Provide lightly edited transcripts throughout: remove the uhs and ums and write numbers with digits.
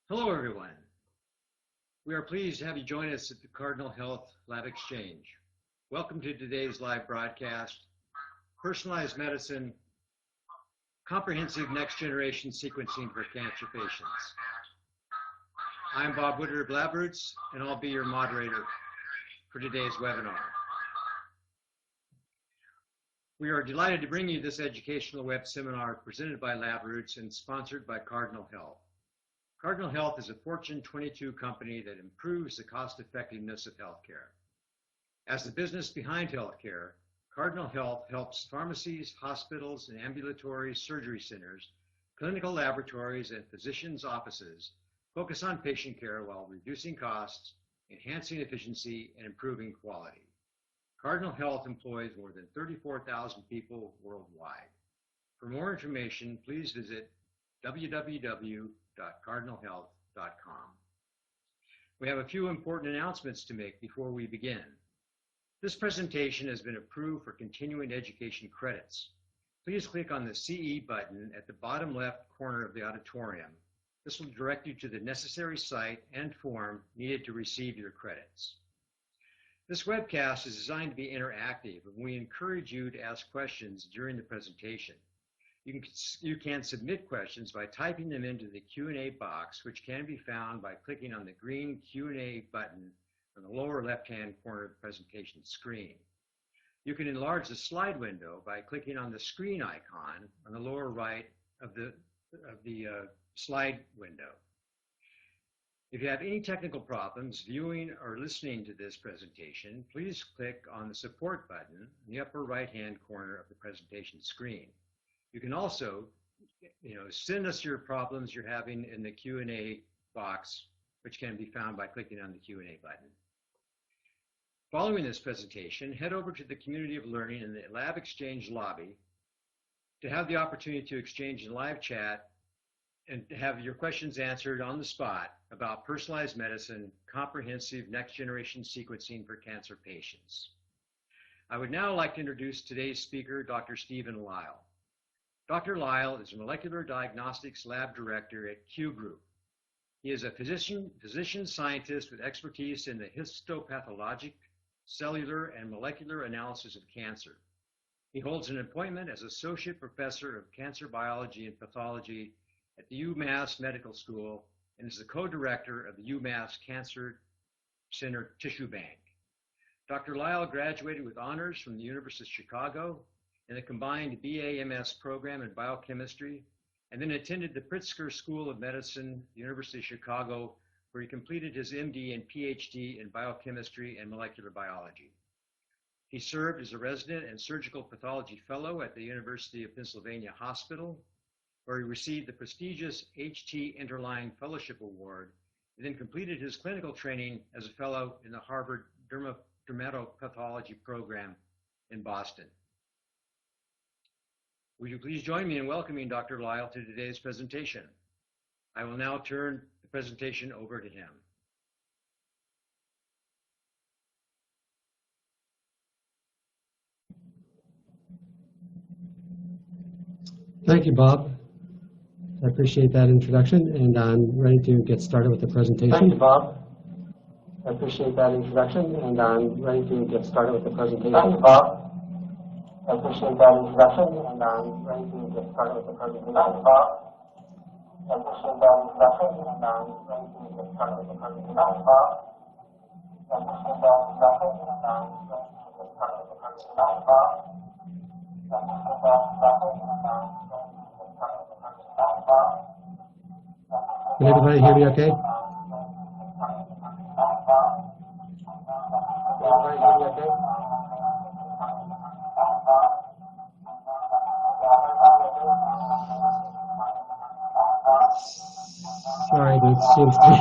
Hello, everyone. We are pleased to have you join us at the Cardinal Health Lab Exchange. Welcome to today's live broadcast, Personalized Medicine, Comprehensive Next Generation Sequencing for Cancer Patients. I'm Bob Woodard of LabRoots, and I'll be your moderator for today's webinar. We are delighted to bring you this educational web seminar presented by LabRoots and sponsored by Cardinal Health. Cardinal Health is a Fortune 22 company that improves the cost effectiveness of healthcare. As the business behind healthcare, Cardinal Health helps pharmacies, hospitals, and ambulatory surgery centers, clinical laboratories, and physicians' offices focus on patient care while reducing costs, enhancing efficiency, and improving quality. Cardinal Health employs more than 34,000 people worldwide. For more information, please visit www.cardinalhealth.com. We have a few important announcements to make before we begin. This presentation has been approved for continuing education credits. Please click on the CE button at the bottom left corner of the auditorium. This will direct you to the necessary site and form needed to receive your credits. This webcast is designed to be interactive, and we encourage you to ask questions during the presentation. You can submit questions by typing them into the Q&A box, which can be found by clicking on the green Q&A button on the lower left-hand corner of the presentation screen. You can enlarge the slide window by clicking on the screen icon on the lower right of the slide window. If you have any technical problems viewing or listening to this presentation, please click on the support button in the upper right-hand corner of the presentation screen. You can also, send us your problems you're having in the Q&A box, which can be found by clicking on the Q&A button. Following this presentation, head over to the Community of Learning in the Lab Exchange lobby to have the opportunity to exchange in live chat and have your questions answered on the spot about personalized medicine, comprehensive next-generation sequencing for cancer patients. I would now like to introduce today's speaker, Dr. Stephen Lyle. Dr. Lyle is a molecular diagnostics lab director at Q Group. He is a physician scientist with expertise in the histopathologic, cellular, and molecular analysis of cancer. He holds an appointment as Associate Professor of Cancer Biology and Pathology at the UMass Medical School and is the co-director of the UMass Cancer Center Tissue Bank. Dr. Lyle graduated with honors from the University of Chicago in the combined BA-MS program in biochemistry, and then attended the Pritzker School of Medicine, University of Chicago, where he completed his MD and PhD in biochemistry and molecular biology. He served as a resident and surgical pathology fellow at the University of Pennsylvania Hospital, where he received the prestigious H.T. Interline Fellowship Award, and then completed his clinical training as a fellow in the Harvard Dermatopathology program in Boston. Would you please join me in welcoming Dr. Lyle to today's presentation? I will now turn the presentation over to him. Thank you, Bob. I appreciate that introduction, and I'm ready to get started with the presentation. Thank you, Bob. I appreciate that introduction, and I'm ready to get started with the presentation. Thank you, Bob. I appreciate that introduction, and I'm ready to get started with the presentation. Thank you, Bob. I appreciate that introduction, and I'm ready to get started with the presentation. Thank you, Bob. I appreciate that introduction, and I'm ready to get started with the presentation. Thank you, Bob. I appreciate that introduction, and I'm ready to get started with the presentation. Thank you, Bob. Can everybody hear me okay? Can everybody hear me okay? Sorry, but it seems to be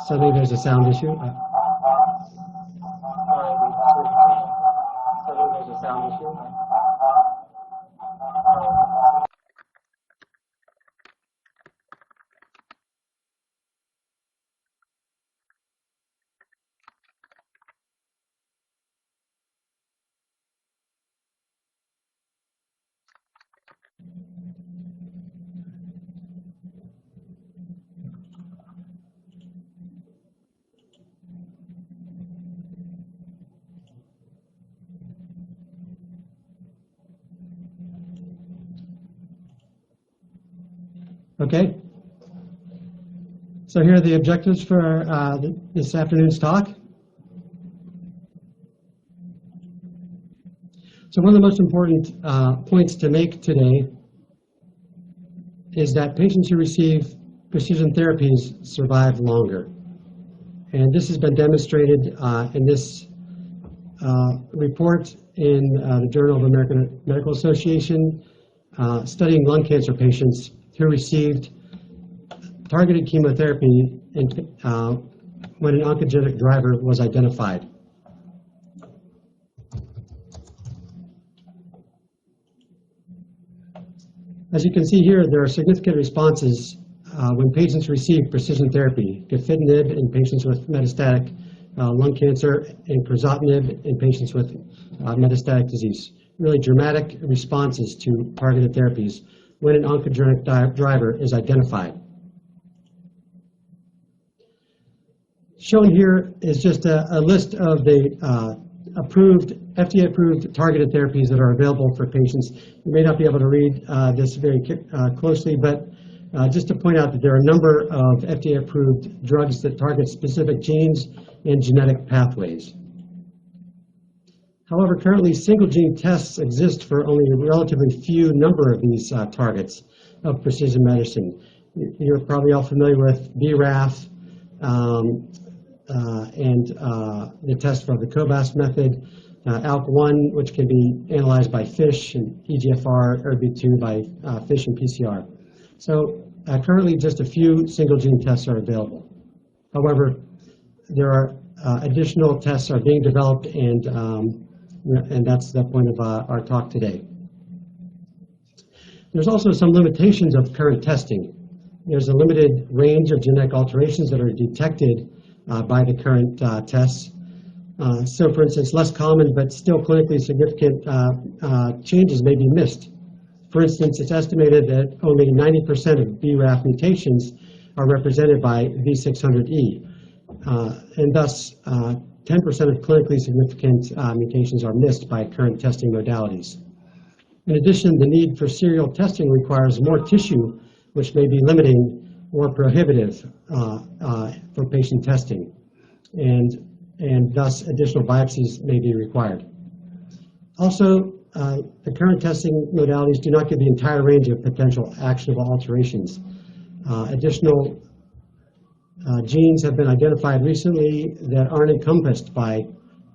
suddenly there's a sound issue. Sorry, there's a sound issue. Okay. So here are the objectives for this afternoon's talk. So one of the most important points to make today is that patients who receive precision therapies survive longer. And this has been demonstrated in this report in the Journal of the American Medical Association, studying lung cancer patients who received targeted chemotherapy when an oncogenic driver was identified. As you can see here, there are significant responses when patients receive precision therapy, gefitinib in patients with metastatic lung cancer and crizotinib in patients with metastatic disease. Really dramatic responses to targeted therapies when an oncogenic driver is identified. Shown here is just a list of the FDA-approved targeted therapies that are available for patients. You may not be able to read this very closely, but just to point out that there are a number of FDA-approved drugs that target specific genes and genetic pathways. However, currently single gene tests exist for only a relatively few number of these targets of precision medicine. You're probably all familiar with BRAF and the test for the COBAS method, ALK1, which can be analyzed by FISH, and EGFR, ERBB2 by FISH and PCR. So currently just a few single gene tests are available. However, there are additional tests are being developed, and that's the point of our talk today. There's also some limitations of current testing. There's a limited range of genetic alterations that are detected by the current tests. So for instance, less common but still clinically significant changes may be missed. For instance, it's estimated that only 90% of BRAF mutations are represented by V600E, and thus 10% of clinically significant mutations are missed by current testing modalities. In addition, the need for serial testing requires more tissue, which may be limiting or prohibitive for patient testing, and thus additional biopsies may be required. Also, the current testing modalities do not give the entire range of potential actionable alterations. Additional genes have been identified recently that aren't encompassed by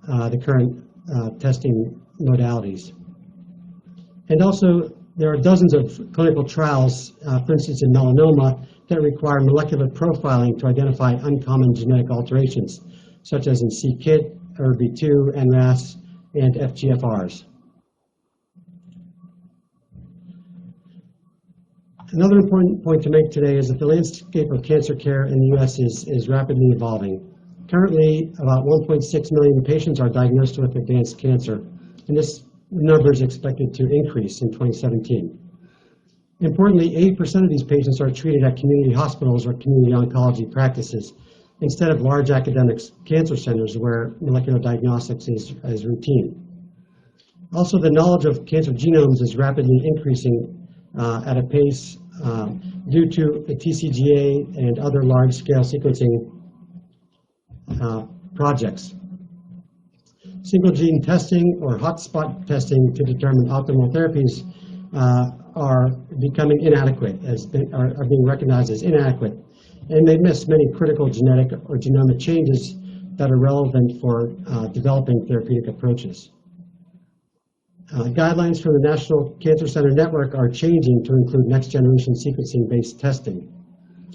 the current testing modalities. And also, there are dozens of clinical trials, for instance in melanoma, that require molecular profiling to identify uncommon genetic alterations, such as in c-KIT, ERBB2, NRAS, and FGFRs. Another important point to make today is that the landscape of cancer care in the U.S. is rapidly evolving. Currently, about 1.6 million patients are diagnosed with advanced cancer, and this number is expected to increase in 2017. Importantly, 80% of these patients are treated at community hospitals or community oncology practices instead of large academic cancer centers where molecular diagnostics is routine. Also, the knowledge of cancer genomes is rapidly increasing at a pace due to the TCGA and other large-scale sequencing projects. Single gene testing or hotspot testing to determine optimal therapies are becoming inadequate, are being recognized as inadequate, and they miss many critical genetic or genomic changes that are relevant for developing therapeutic approaches. Guidelines from the National Cancer Center Network are changing to include next-generation sequencing-based testing.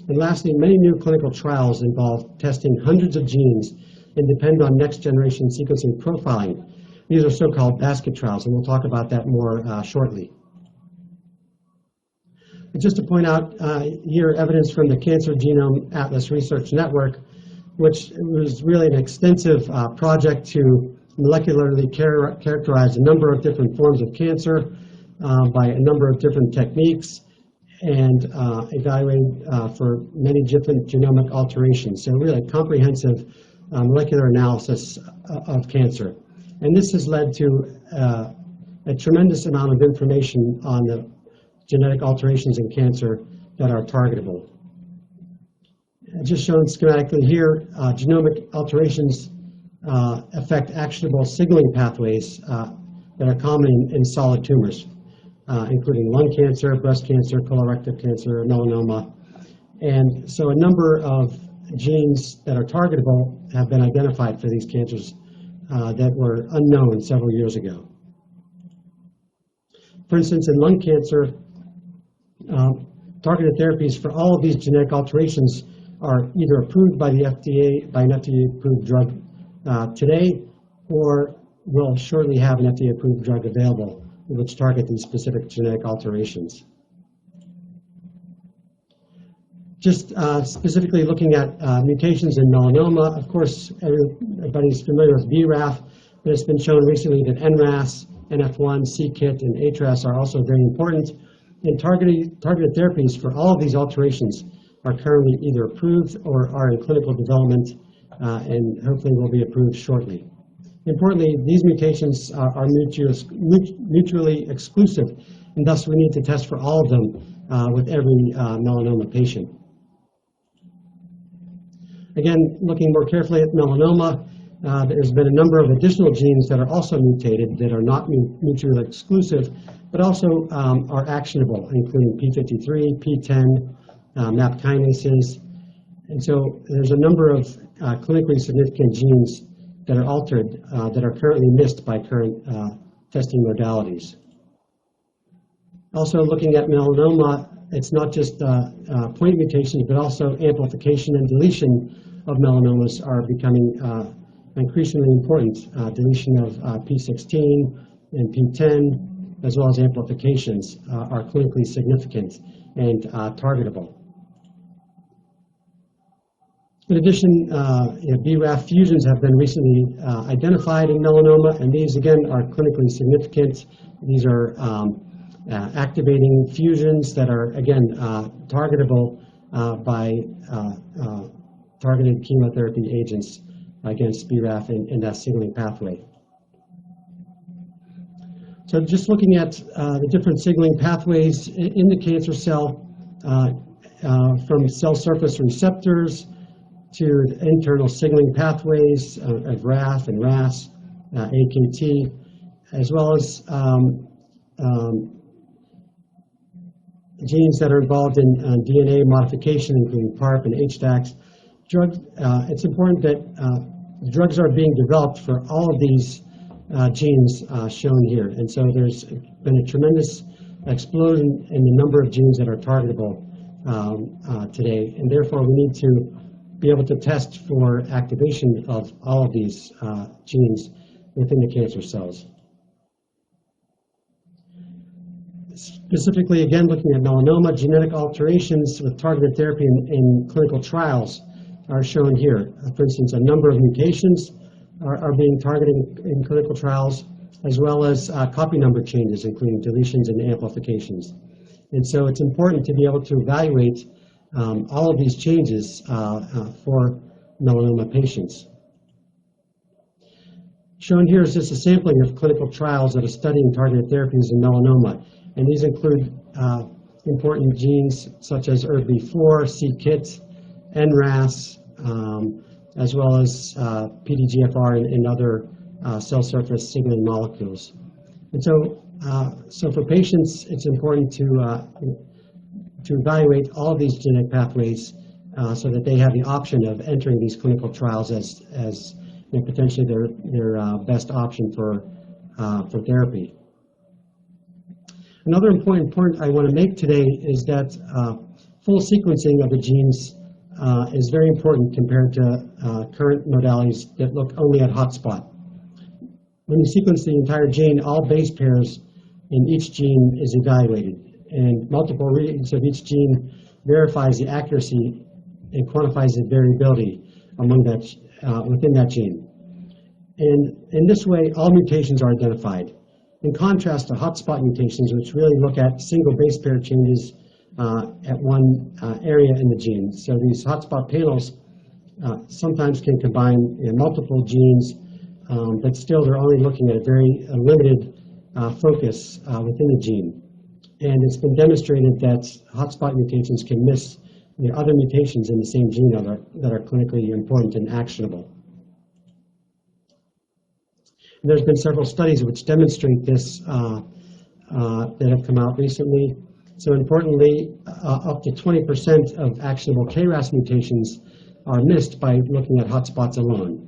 And lastly, many new clinical trials involve testing hundreds of genes and depend on next-generation sequencing profiling. These are so-called basket trials, and we'll talk about that more shortly. And just to point out here, evidence from the Cancer Genome Atlas Research Network, which was really an extensive project to molecularly characterize a number of different forms of cancer by a number of different techniques and evaluate for many different genomic alterations. So really a comprehensive molecular analysis of cancer. And this has led to a tremendous amount of information on the genetic alterations in cancer that are targetable. Just shown schematically here, genomic alterations affect actionable signaling pathways that are common in solid tumors, including lung cancer, breast cancer, colorectal cancer, melanoma. And so a number of genes that are targetable have been identified for these cancers that were unknown several years ago. For instance, in lung cancer, targeted therapies for all of these genetic alterations are either approved by the FDA, by an FDA-approved drug today, or will shortly have an FDA-approved drug available which target these specific genetic alterations. Just specifically looking at mutations in melanoma, of course, everybody's familiar with BRAF, but it's been shown recently that NRAS, NF1, c-KIT, and HRAS are also very important. And targeted therapies for all of these alterations are currently either approved or are in clinical development and hopefully will be approved shortly. Importantly, these mutations are mutually exclusive, and thus we need to test for all of them with every melanoma patient. Again, looking more carefully at melanoma, there's been a number of additional genes that are also mutated that are not mutually exclusive, but also are actionable, including P53, P10, MAP kinases. And so there's a number of clinically significant genes that are altered that are currently missed by current testing modalities. Also looking at melanoma, it's not just point mutations, but also amplification and deletion of melanomas are becoming increasingly important. Deletion of P16 and P10, as well as amplifications, are clinically significant and targetable. In addition, BRAF fusions have been recently identified in melanoma, and these again are clinically significant. These are activating fusions that are again targetable by targeted chemotherapy agents against BRAF in that signaling pathway. So just looking at the different signaling pathways in the cancer cell, from cell surface receptors to internal signaling pathways of RAF and RAS, AKT, as well as genes that are involved in DNA modification, including PARP and HDACs. It's important that drugs are being developed for all of these genes shown here. And so there's been a tremendous explosion in the number of genes that are targetable today, and therefore we need to be able to test for activation of all of these genes within the cancer cells. Specifically, again, looking at melanoma, genetic alterations with targeted therapy in clinical trials are shown here. For instance, a number of mutations are being targeted in clinical trials, as well as copy number changes, including deletions and amplifications. And so it's important to be able to evaluate all of these changes for melanoma patients. Shown here is just a sampling of clinical trials that are studying targeted therapies in melanoma, and these include important genes such as ERBB4, c-KIT, NRAS, as well as PDGFR and other cell surface signaling molecules. And so for patients, it's important to evaluate all of these genetic pathways so that they have the option of entering these clinical trials as potentially their best option for therapy. Another important point I want to make today is that full sequencing of the genes is very important compared to current modalities that look only at hotspot. When you sequence the entire gene, all base pairs in each gene is evaluated, and multiple readings of each gene verifies the accuracy and quantifies the variability among that within that gene. And in this way, all mutations are identified, in contrast to hotspot mutations, which really look at single base pair changes at one area in the gene. So these hotspot panels sometimes can combine multiple genes, but still they're only looking at a very limited focus within the gene. And it's been demonstrated that hotspot mutations can miss the other mutations in the same gene that are clinically important and actionable. And there's been several studies which demonstrate this that have come out recently. So importantly, up to 20% of actionable KRAS mutations are missed by looking at hotspots alone.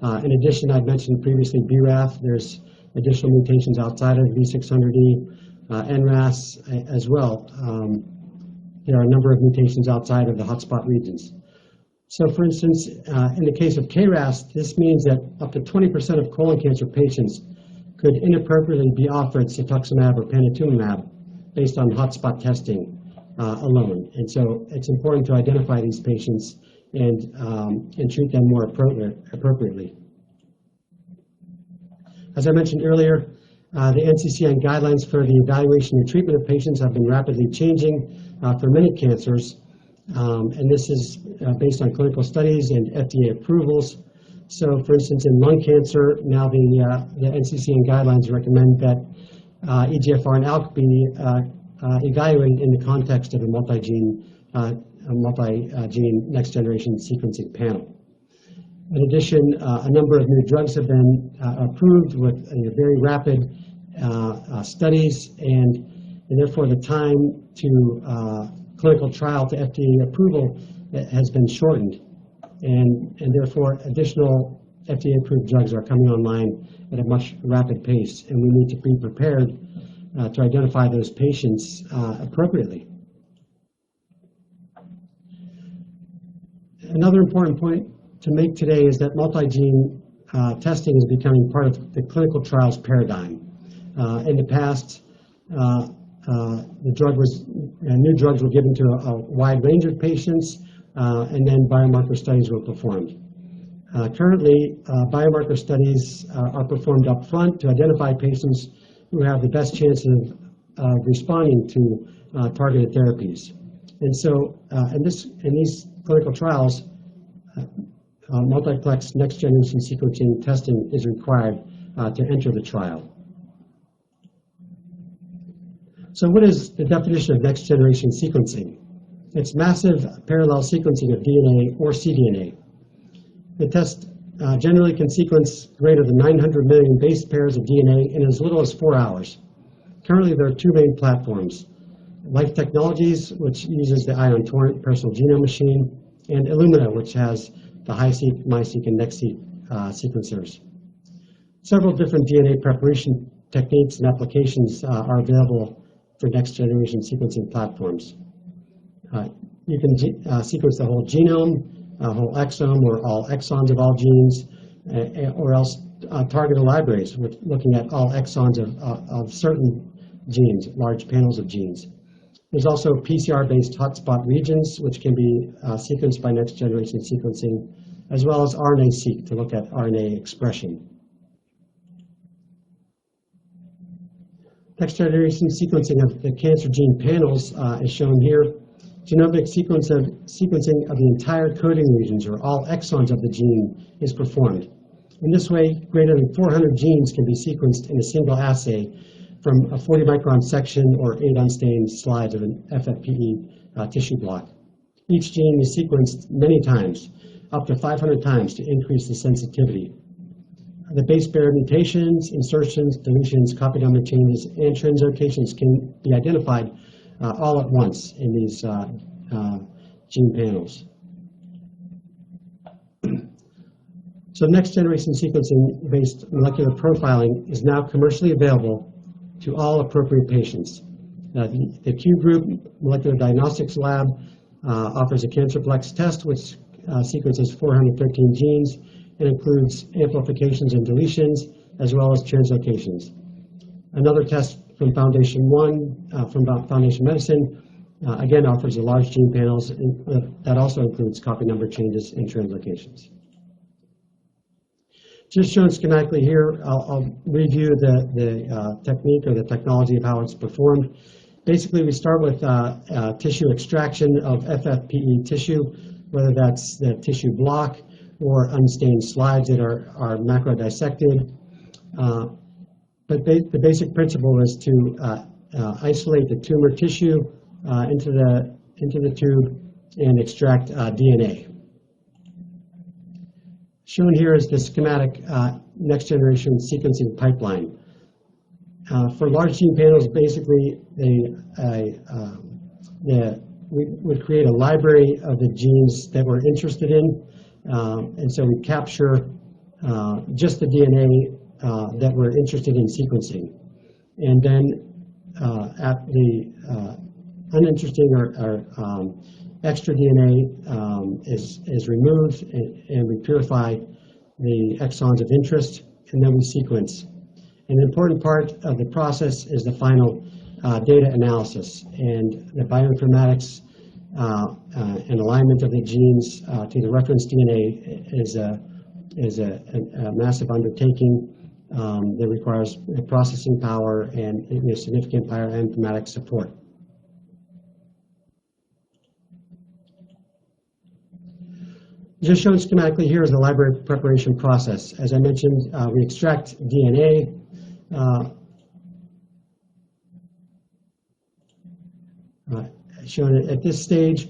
In addition, I've mentioned previously BRAF. There's additional mutations outside of V600E, NRAS as well. There are a number of mutations outside of the hotspot regions. So for instance, in the case of KRAS, this means that up to 20% of colon cancer patients could inappropriately be offered cetuximab or panitumumab based on hotspot testing alone. And so it's important to identify these patients and treat them more appropriately. As I mentioned earlier, the NCCN guidelines for the evaluation and treatment of patients have been rapidly changing for many cancers, and this is based on clinical studies and FDA approvals. So, for instance, in lung cancer, now the NCCN guidelines recommend that EGFR and ALK be evaluated in the context of a multi-gene next-generation sequencing panel. In addition, a number of new drugs have been approved with very rapid studies, and therefore the time to clinical trial to FDA approval has been shortened, and therefore additional FDA-approved drugs are coming online at a much rapid pace, and we need to be prepared to identify those patients appropriately. Another important point to make today is that multi-gene testing is becoming part of the clinical trials paradigm. In the past, new drugs were given to a wide range of patients, and then biomarker studies were performed. Currently, biomarker studies are performed up front to identify patients who have the best chance of responding to targeted therapies. And so in these clinical trials, multiplex next-generation sequencing testing is required to enter the trial. So what is the definition of next-generation sequencing? It's massive parallel sequencing of DNA or cDNA. The test generally can sequence greater than 900 million base pairs of DNA in as little as 4 hours. Currently, there are two main platforms: Life Technologies, which uses the Ion Torrent personal genome machine, and Illumina, which has the HiSeq, MiSeq, and NextSeq sequencers. Several different DNA preparation techniques and applications are available for next-generation sequencing platforms. You can sequence the whole genome, a whole exome, or all exons of all genes, or else targeted libraries with looking at all exons of certain genes, large panels of genes. There's also PCR-based hotspot regions, which can be sequenced by next-generation sequencing, as well as RNA-seq to look at RNA expression. Next-generation sequencing of the cancer gene panels is shown here. Genomic sequencing of the entire coding regions, or all exons of the gene, is performed. In this way, greater than 400 genes can be sequenced in a single assay from a 40-micron section or 8 unstained slides of an FFPE tissue block. Each gene is sequenced many times, up to 500 times, to increase the sensitivity. The base pair mutations, insertions, deletions, copy number changes, and translocations can be identified all at once in these gene panels. So next-generation sequencing-based molecular profiling is now commercially available to all appropriate patients. The Q Group Molecular Diagnostics Lab offers a CancerPlex test which sequences 413 genes and includes amplifications and deletions, as well as translocations. Another test from Foundation Medicine again offers a large gene panels that also includes copy number changes and translocations. Just shown schematically here, I'll review the technique or the technology of how it's performed. Basically, we start with tissue extraction of FFPE tissue, whether that's the tissue block or unstained slides that are macro dissected. But the basic principle is to isolate the tumor tissue into the tube and extract DNA. Shown here is the schematic next-generation sequencing pipeline. For large gene panels, basically, we would create a library of the genes that we're interested in, and so we capture just the DNA that we're interested in sequencing. And then at the uninteresting or extra DNA is removed, and we purify the exons of interest, and then we sequence. And an important part of the process is the final data analysis, and the bioinformatics and alignment of the genes to the reference DNA is a massive undertaking that requires processing power and significant bioinformatics support. Just shown schematically here is the library preparation process. As I mentioned, we extract DNA. Shown at this stage,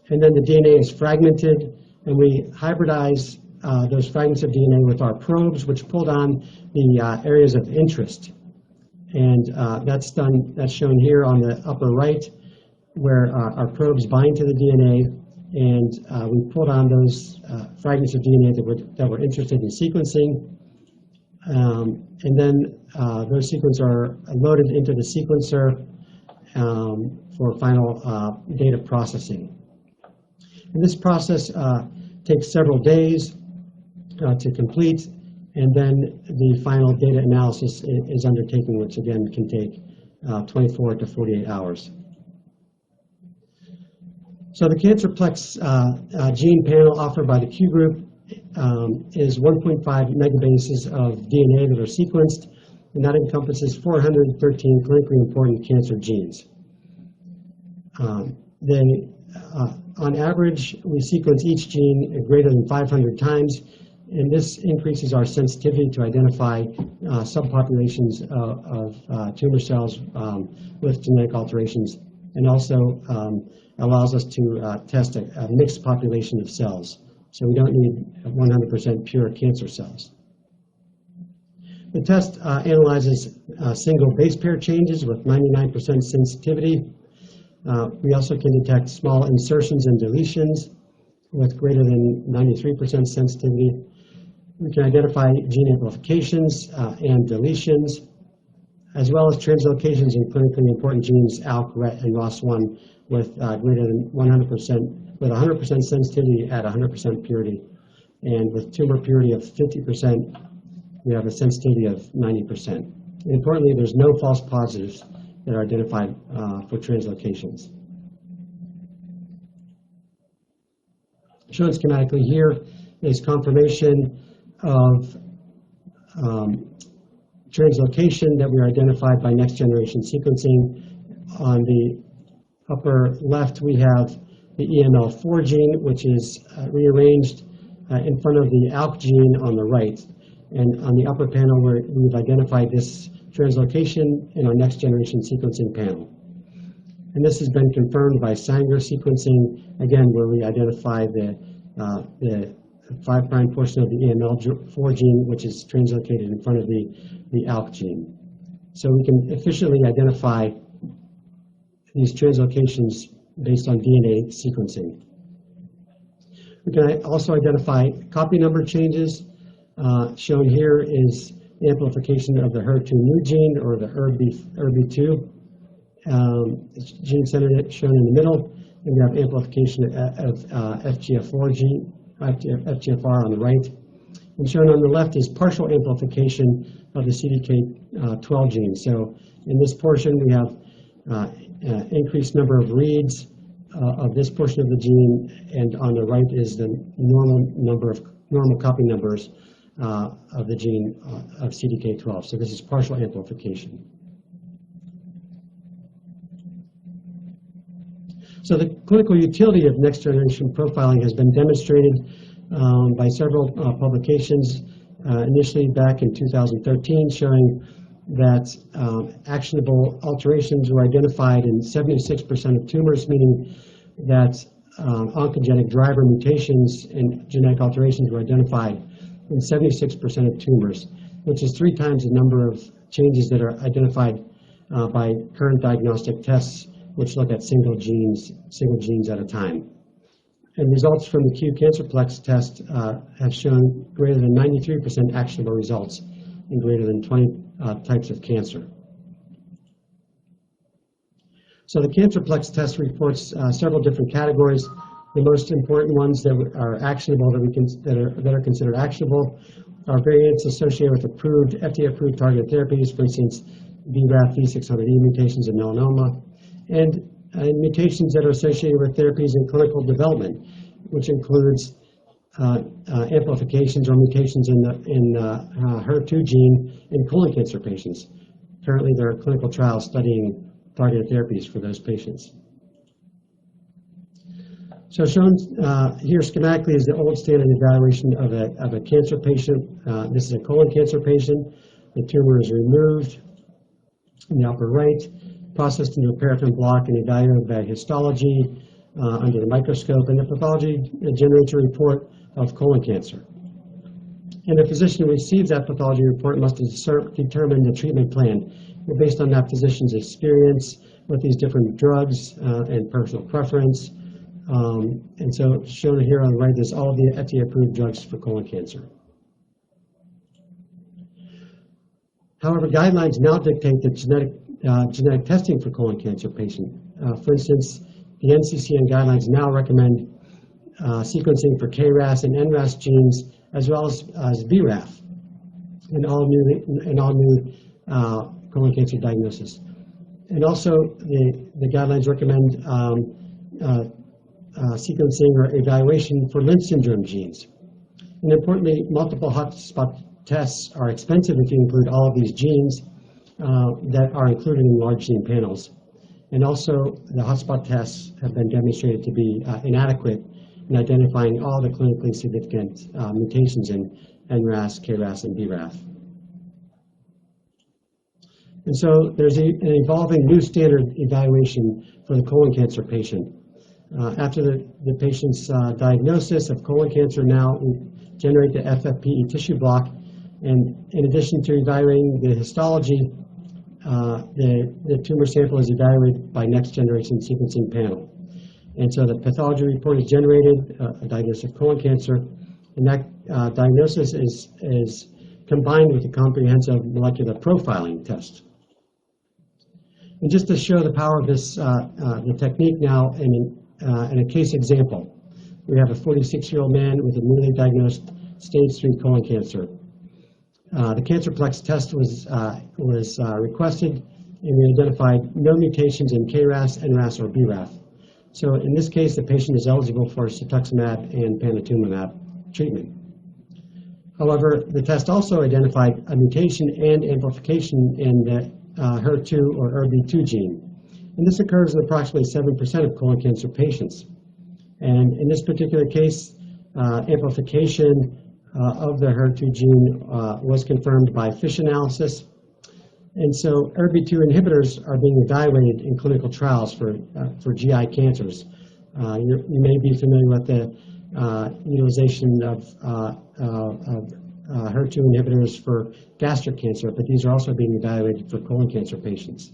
and then the DNA is fragmented, and we hybridize those fragments of DNA with our probes, which pulled on the areas of interest. And that's shown here on the upper right, where our probes bind to the DNA, and we pulled on those fragments of DNA that we're interested in sequencing. And then those sequences are loaded into the sequencer for final data processing. And this process takes several days to complete, and then the final data analysis is undertaken, which again can take 24 to 48 hours. So the CancerPlex gene panel offered by the Q group is 1.5 megabases of DNA that are sequenced, and that encompasses 413 clinically important cancer genes. On average, we sequence each gene greater than 500 times, and this increases our sensitivity to identify subpopulations of tumor cells with genetic alterations, and also allows us to test a mixed population of cells. So we don't need 100% pure cancer cells. The test analyzes single base pair changes with 99% sensitivity. We also can detect small insertions and deletions with greater than 93% sensitivity. We can identify gene amplifications and deletions, as well as translocations in clinically important genes ALK, RET, and ROS1 with greater than 100%, with 100% sensitivity at 100% purity. And with tumor purity of 50%, we have a sensitivity of 90%. And importantly, there's no false positives that are identified for translocations. Shown schematically here is confirmation of translocation that we are identified by next generation sequencing. On the upper left, we have the EML4 gene, which is rearranged in front of the ALK gene on the right. And on the upper panel, we've identified this translocation in our next generation sequencing panel. And this has been confirmed by Sanger sequencing, again, where we identify the 5' portion of the EML4 gene, which is translocated in front of the ALK gene. So we can efficiently identify these translocations based on DNA sequencing. We can also identify copy number changes. Shown here is the amplification of the HER2 new gene, or the ERB2 gene center shown in the middle, and we have amplification of FGFR on the right. And shown on the left is partial amplification of the CDK12 gene. So in this portion, we have increased number of reads of this portion of the gene, and on the right is the normal copy numbers of the gene of CDK12. So this is partial amplification. So the clinical utility of next generation profiling has been demonstrated by several publications, initially back in 2013, showing that actionable alterations were identified in 76% of tumors, meaning that oncogenic driver mutations and genetic alterations were identified in 76% of tumors, which is 3 times the number of changes that are identified by current diagnostic tests, which look at single genes at a time. And results from the Q-CancerPlex test have shown greater than 93% actionable results in greater than 20 types of cancer. So the CancerPlex test reports several different categories. The most important ones that are actionable, that are considered actionable, are variants associated with approved FDA-approved targeted therapies, for instance, BRAF V600E mutations in melanoma, and mutations that are associated with therapies in clinical development, which includes amplifications or mutations in the HER2 gene in colon cancer patients. Currently, there are clinical trials studying targeted therapies for those patients. So shown here schematically is the old standard evaluation of a cancer patient. This is a colon cancer patient. The tumor is removed in the upper right, processed into a paraffin block and evaluated by histology under the microscope, and the pathology generates a report of colon cancer. And the physician who receives that pathology report must determine the treatment plan based on that physician's experience with these different drugs and personal preference. And so shown here on the right is all of the FDA-approved drugs for colon cancer. However, guidelines now dictate that genetic testing for colon cancer patient. For instance, the NCCN guidelines now recommend sequencing for KRAS and NRAS genes, as well as BRAF in all new colon cancer diagnosis. And also, the guidelines recommend sequencing or evaluation for Lynch syndrome genes. And importantly, multiple hotspot tests are expensive if you include all of these genes that are included in large gene panels. And also, the hotspot tests have been demonstrated to be inadequate in identifying all the clinically significant mutations in NRAS, KRAS, and BRAF. And so there's an evolving new standard evaluation for the colon cancer patient. After the patient's diagnosis of colon cancer, now we generate the FFPE tissue block, and in addition to evaluating the histology, the tumor sample is evaluated by next generation sequencing panel. And so the pathology report is generated, a diagnosis of colon cancer, and that diagnosis is combined with a comprehensive molecular profiling test. And just to show the power of this the technique now in a case example, we have a 46-year-old man with a newly diagnosed stage 3 colon cancer. The CancerPlex test was requested, and we identified no mutations in KRAS, NRAS, or BRAF. So in this case, the patient is eligible for cetuximab and panitumumab treatment. However, the test also identified a mutation and amplification in the HER2 or ERBB2 gene. And this occurs in approximately 7% of colon cancer patients. And in this particular case, amplification of the HER2 gene was confirmed by FISH analysis. And so ERBB2 inhibitors are being evaluated in clinical trials for GI cancers. You may be familiar with the utilization of HER2 inhibitors for gastric cancer, but these are also being evaluated for colon cancer patients.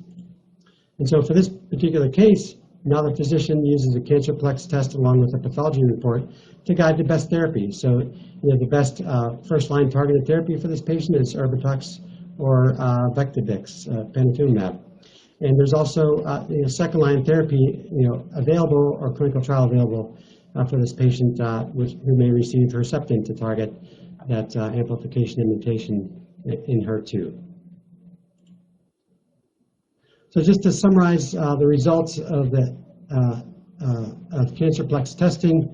And so for this particular case, now the physician uses a CancerPlex test along with a pathology report to guide the best therapy. So the best first-line targeted therapy for this patient is Erbitux or Vectibix, panitumumab. And there's also second-line therapy available or clinical trial available for this patient who may receive Herceptin to target that amplification and mutation in HER2. So just to summarize the results of the CancerPlex testing,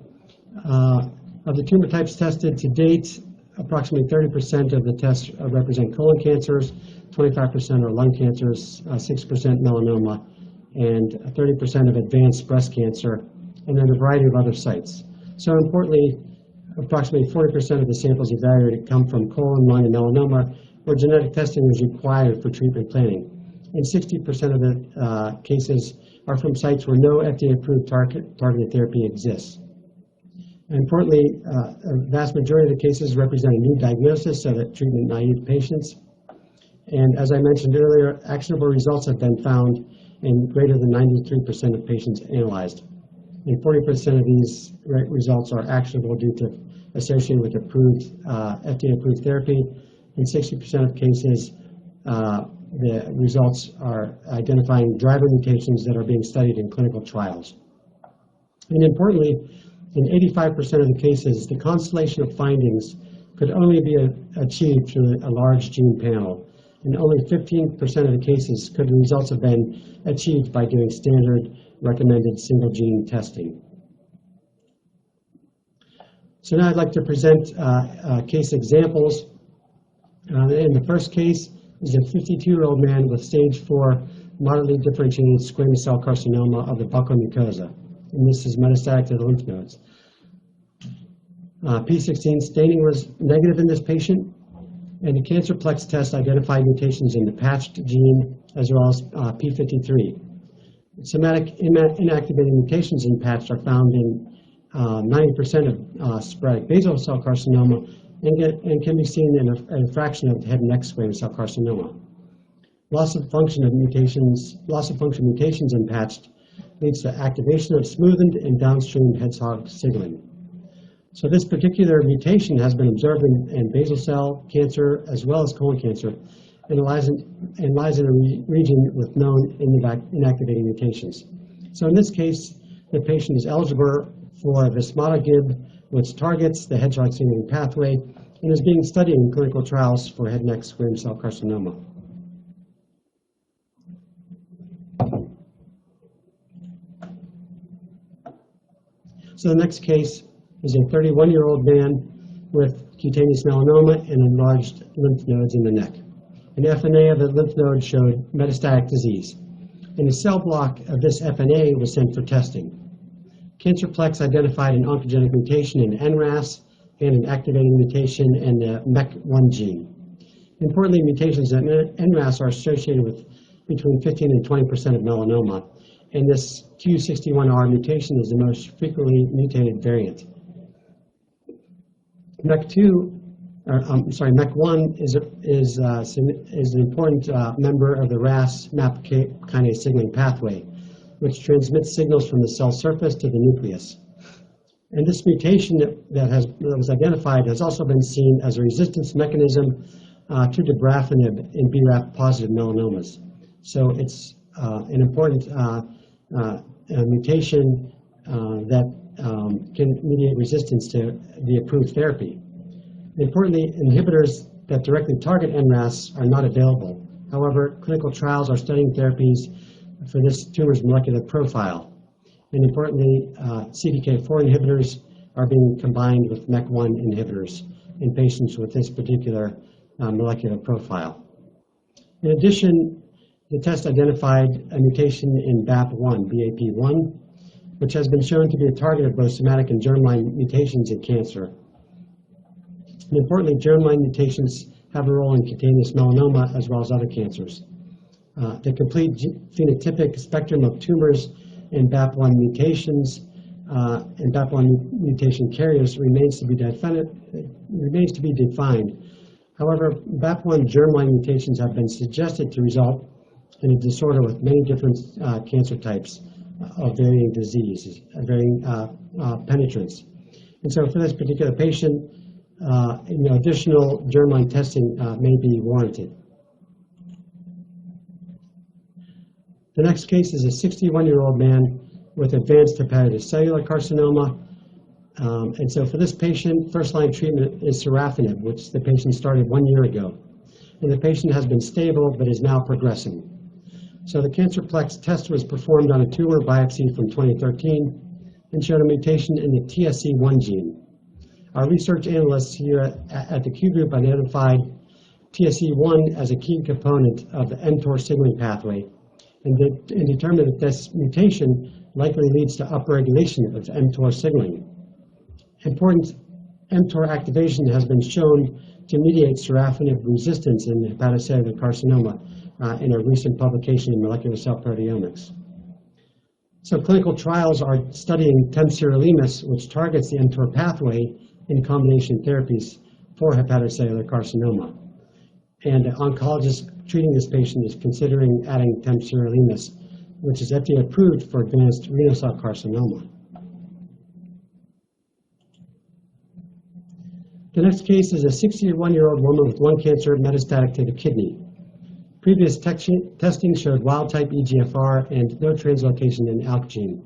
of the tumor types tested to date, approximately 30% of the tests represent colon cancers, 25% are lung cancers, 6% melanoma, and 30% of advanced breast cancer, and then a variety of other sites. So importantly, approximately 40% of the samples evaluated come from colon, lung, and melanoma, where genetic testing is required for treatment planning. And 60% of the cases are from sites where no FDA-approved targeted therapy exists. And importantly, a vast majority of the cases represent a new diagnosis of treatment-naive patients. And as I mentioned earlier, actionable results have been found in greater than 93% of patients analyzed. And 40% of these results are actionable due to associated with FDA-approved therapy. In 60% of cases, the results are identifying driver mutations that are being studied in clinical trials. And importantly, in 85% of the cases, the constellation of findings could only be achieved through a large gene panel. In only 15% of the cases could the results have been achieved by doing standard recommended single gene testing. So now I'd like to present case examples. In the first case is a 52-year-old man with stage 4 moderately differentiated squamous cell carcinoma of the buccal mucosa. And this is metastatic to the lymph nodes. P16 staining was negative in this patient, and the CancerPlex test identified mutations in the patched gene as well as P53. Somatic inactivating mutations in patched are found in 90% of sporadic basal cell carcinoma and can be seen in a fraction of head and neck squamous cell carcinoma. Loss of function mutations in patched leads to activation of smoothened and downstream Hedgehog signaling. So this particular mutation has been observed in basal cell cancer as well as colon cancer and lies in a region with known inactivating mutations. So in this case, the patient is eligible for vismodegib, which targets the Hedgehog signaling pathway and is being studied in clinical trials for head and neck squamous cell carcinoma. So the next case is a 31-year-old man with cutaneous melanoma and enlarged lymph nodes in the neck. An FNA of the lymph node showed metastatic disease, and a cell block of this FNA was sent for testing. CancerPlex identified an oncogenic mutation in NRAS and an activating mutation in the MEK1 gene. Importantly, mutations in NRAS are associated with between 15 and 20% of melanoma, and this Q61R mutation is the most frequently mutated variant. MEK1 is an important member of the RAS-MAP kinase signaling pathway, which transmits signals from the cell surface to the nucleus. And this mutation that was identified has also been seen as a resistance mechanism to dabrafenib in BRAF-positive melanomas. So it's an important mutation that can mediate resistance to the approved therapy. Importantly, inhibitors that directly target NRAS are not available. However, clinical trials are studying therapies for this tumor's molecular profile. And importantly, CDK4 inhibitors are being combined with MEK1 inhibitors in patients with this particular molecular profile. In addition, the test identified a mutation in BAP1, which has been shown to be a target of both somatic and germline mutations in cancer. And importantly, germline mutations have a role in cutaneous melanoma as well as other cancers. The complete phenotypic spectrum of tumors in BAP1 mutations and BAP1 mutation carriers remains to be defined. However, BAP1 germline mutations have been suggested to result in a disorder with many different cancer types of varying diseases, varying penetrance. And so for this particular patient, additional germline testing may be warranted. The next case is a 61-year-old man with advanced hepatocellular carcinoma. And so for this patient, first-line treatment is sorafenib, which the patient started 1 year ago. And the patient has been stable, but is now progressing. So the CancerPlex test was performed on a tumor biopsy from 2013 and showed a mutation in the TSC1 gene. Our research analysts here at the Q group identified TSC1 as a key component of the mTOR signaling pathway and determined that this mutation likely leads to upregulation of mTOR signaling. Important mTOR activation has been shown to mediate sorafenib resistance in hepatocellular carcinoma in a recent publication in Molecular Cell Proteomics. So clinical trials are studying temsirolimus, which targets the mTOR pathway in combination therapies for hepatocellular carcinoma. And an oncologist treating this patient is considering adding temsirolimus, which is FDA-approved for advanced renal cell carcinoma. The next case is a 61-year-old woman with lung cancer metastatic to the kidney. Previous testing showed wild-type EGFR and no translocation in ALK gene.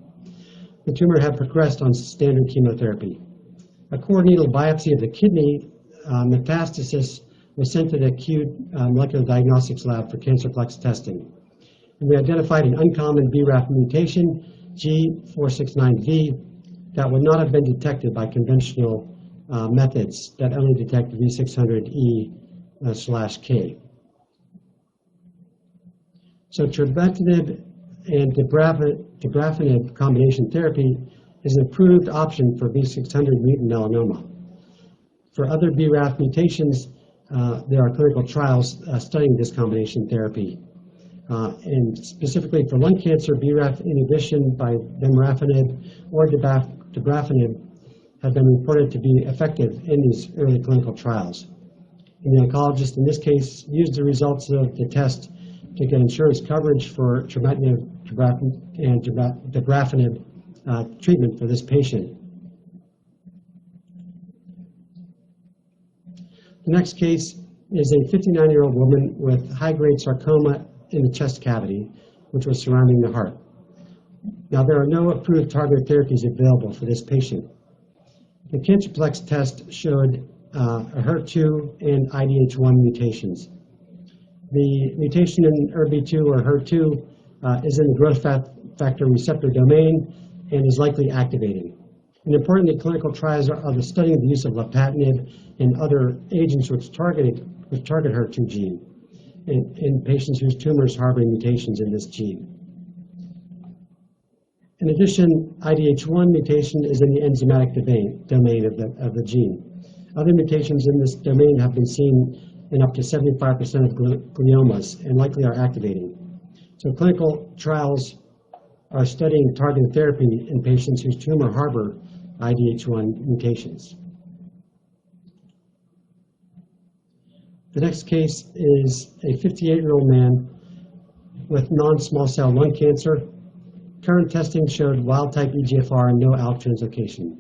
The tumor had progressed on standard chemotherapy. A core needle biopsy of the kidney metastasis was sent to the acute molecular diagnostics lab for cancerplex testing. And we identified an uncommon BRAF mutation, G469V, that would not have been detected by conventional methods that only detect V600E/K. So tremetinib and dabrafenib combination therapy is an approved option for V600 mutant melanoma. For other BRAF mutations, there are clinical trials studying this combination therapy. And specifically for lung cancer, BRAF inhibition by vemurafenib or dabrafenib have been reported to be effective in these early clinical trials. And the oncologist in this case used the results of the test to get insurance coverage for tremetinib and dabrafenib treatment for this patient. The next case is a 59-year-old woman with high-grade sarcoma in the chest cavity, which was surrounding the heart. Now, there are no approved targeted therapies available for this patient. The cancerplex test showed a HER2 and IDH1 mutations. The mutation in ERBB2 or HER2 is in the growth factor receptor domain and is likely activating. And importantly, clinical trials are studying the use of lapatinib and other agents which target HER2 gene in patients whose tumors harbor mutations in this gene. In addition, IDH1 mutation is in the enzymatic domain of the gene. Other mutations in this domain have been seen in up to 75% of gliomas and likely are activating. So clinical trials are studying targeted therapy in patients whose tumor harbor IDH1 mutations. The next case is a 58-year-old man with non-small cell lung cancer. Current testing showed wild-type EGFR and no ALK translocation.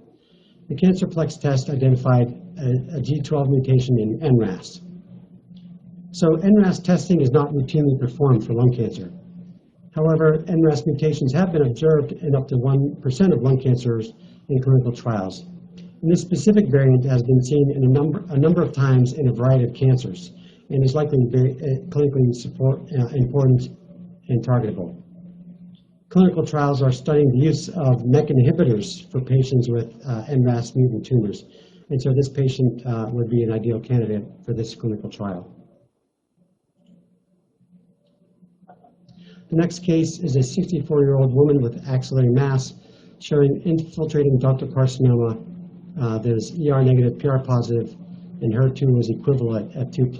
The cancerplex test identified a G12 mutation in NRAS. So NRAS testing is not routinely performed for lung cancer. However, NRAS mutations have been observed in up to 1% of lung cancers in clinical trials. And this specific variant has been seen in a number of times in a variety of cancers and is likely very clinically important and targetable. Clinical trials are studying the use of MEK inhibitors for patients with NRAS mutant tumors. And so this patient would be an ideal candidate for this clinical trial. The next case is a 64-year-old woman with axillary mass showing infiltrating ductal carcinoma. There's ER negative, PR positive, and HER2 was equivalent at 2+.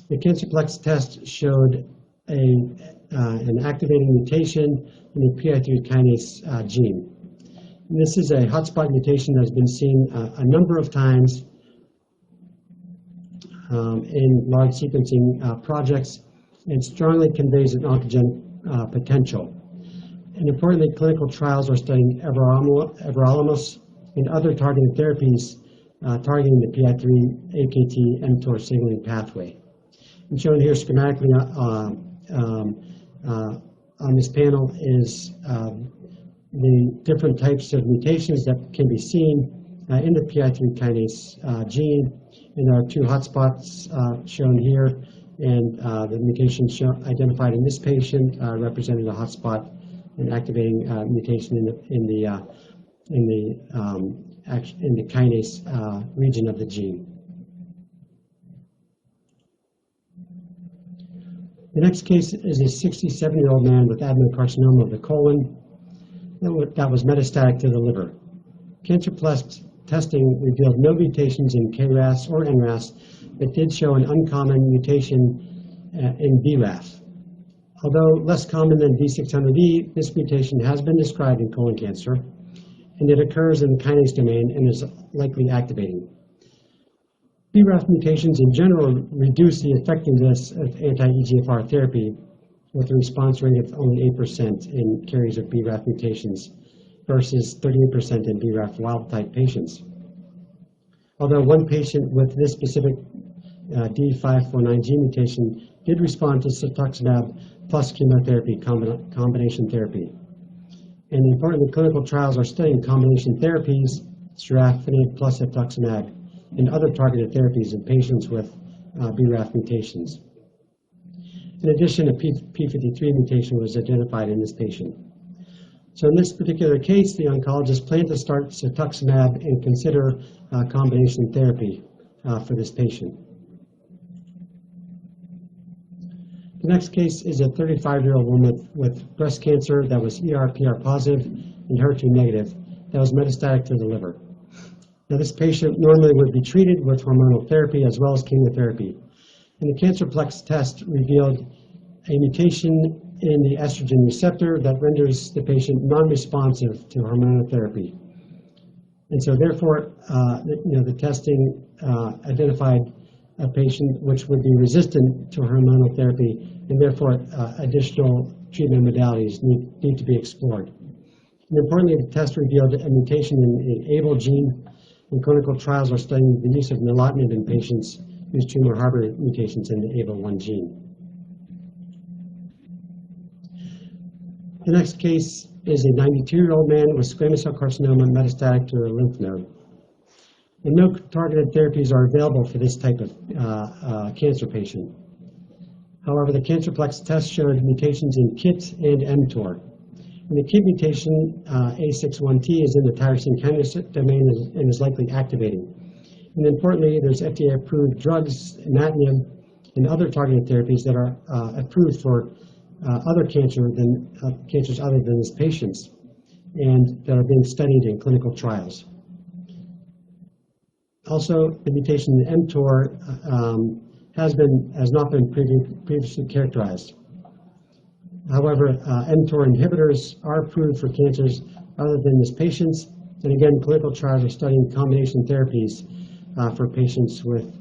The cancerplex test showed an activating mutation in the PI3 kinase gene. And this is a hotspot mutation that has been seen a number of times in large sequencing projects and strongly conveys an oncogenic potential. And importantly, clinical trials are studying everolimus and other targeted therapies targeting the PI3-AKT-mTOR signaling pathway. And shown here schematically on this panel is the different types of mutations that can be seen in the PI3 kinase gene. And there are two hotspots shown here, and the mutation identified in this patient representing a hotspot and activating mutation in the kinase region of the gene. The next case is a 67-year-old man with adenocarcinoma of the colon that was metastatic to the liver. Cancerplex testing revealed no mutations in KRAS or NRAS, but did show an uncommon mutation in BRAF. Although less common than V600E, this mutation has been described in colon cancer, and it occurs in the kinase domain and is likely activating. BRAF mutations in general reduce the effectiveness of anti-EGFR therapy, with a response rate of only 8% in carriers of BRAF mutations versus 38% in BRAF wild-type patients. Although one patient with this specific D549G mutation did respond to cetuximab plus chemotherapy combination therapy. And importantly, clinical trials are studying combination therapies, sorafenib plus cetuximab, and other targeted therapies in patients with BRAF mutations. In addition, a P53 mutation was identified in this patient. So in this particular case, the oncologist planned to start cetuximab and consider combination therapy for this patient. The next case is a 35-year-old woman with breast cancer that was ER/PR positive and HER2 negative that was metastatic to the liver. Now, this patient normally would be treated with hormonal therapy as well as chemotherapy. And the CancerPlex test revealed a mutation in the estrogen receptor that renders the patient non-responsive to hormonal therapy. And so therefore, the testing identified a patient which would be resistant to hormonal therapy, and therefore additional treatment modalities need to be explored. And importantly, the test revealed a mutation in the ABL gene, and clinical trials are studying the use of nilotinib in patients whose tumor harbor mutations in the ABL1 gene. The next case is a 92-year-old man with squamous cell carcinoma metastatic to a lymph node. And no targeted therapies are available for this type of cancer patient. However, the CancerPlex test showed mutations in KIT and mTOR. And the KIT mutation, A61T, is in the tyrosine kinase domain and is likely activating. And importantly, there's FDA-approved drugs, imatinib, and other targeted therapies that are approved for other cancers other than these patients, and that are being studied in clinical trials. Also, the mutation in mTOR has not been previously characterized. However, mTOR inhibitors are approved for cancers other than these patients, and again, clinical trials are studying combination therapies for patients with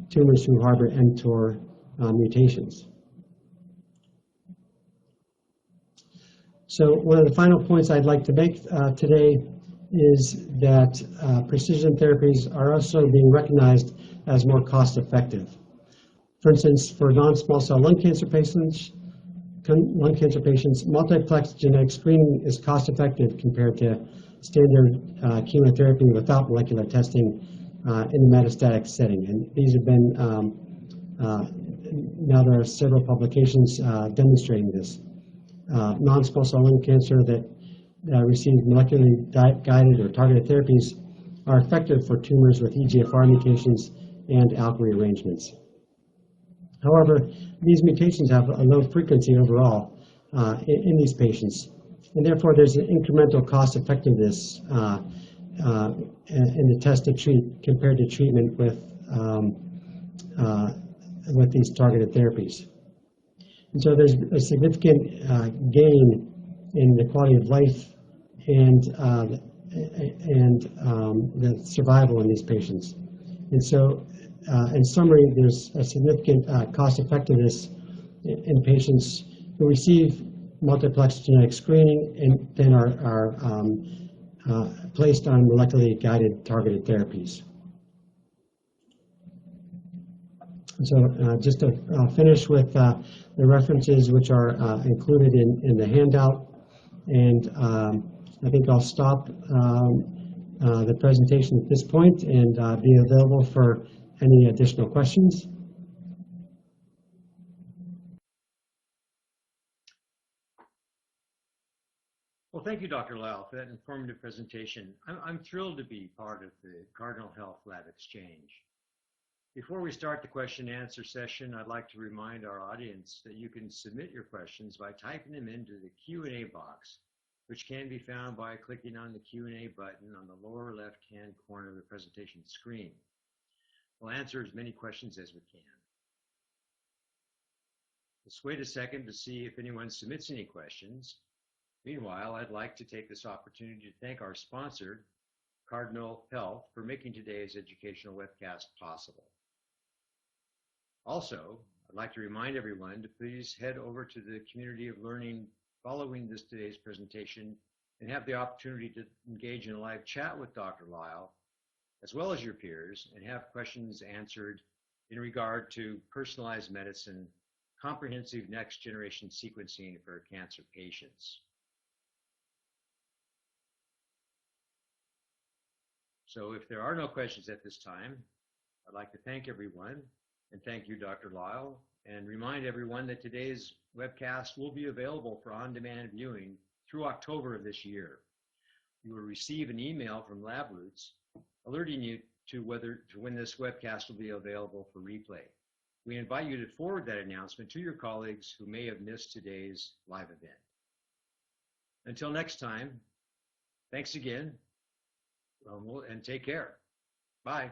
tumors who harbor mTOR mutations. So one of the final points I'd like to make today is that precision therapies are also being recognized as more cost-effective. For instance, for non-small cell lung cancer patients, multiplex genetic screening is cost-effective compared to standard chemotherapy without molecular testing in the metastatic setting. And these have been, now there are several publications demonstrating this. Non-small cell lung cancer that receive molecularly guided or targeted therapies are effective for tumors with EGFR mutations and ALK rearrangements. However, these mutations have a low frequency overall in these patients, and therefore there's an incremental cost effectiveness in the test to treat compared to treatment with these targeted therapies. And so there's a significant gain in the quality of life and the survival in these patients. And so, in summary, there's a significant cost effectiveness in patients who receive multiplex genetic screening and then are placed on molecularly guided targeted therapies. So just to finish with the references which are included in the handout, and I think I'll stop the presentation at this point and be available for any additional questions. Well, thank you, Dr. Lyle, for that informative presentation. I'm thrilled to be part of the Cardinal Health Lab Exchange. Before we start the question and answer session, I'd like to remind our audience that you can submit your questions by typing them into the Q&A box which can be found by clicking on the Q&A button on the lower left-hand corner of the presentation screen. We'll answer as many questions as we can. Let's wait a second to see if anyone submits any questions. Meanwhile, I'd like to take this opportunity to thank our sponsor, Cardinal Health, for making today's educational webcast possible. Also, I'd like to remind everyone to please head over to the community of learning following today's presentation and have the opportunity to engage in a live chat with Dr. Lyle, as well as your peers, and have questions answered in regard to personalized medicine, comprehensive next-generation sequencing for cancer patients. So if there are no questions at this time, I'd like to thank everyone, and thank you, Dr. Lyle, and remind everyone that today's webcast will be available for on-demand viewing through October of this year. You will receive an email from LabRoots alerting you to when this webcast will be available for replay. We invite you to forward that announcement to your colleagues who may have missed today's live event. Until next time, thanks again, and take care. Bye.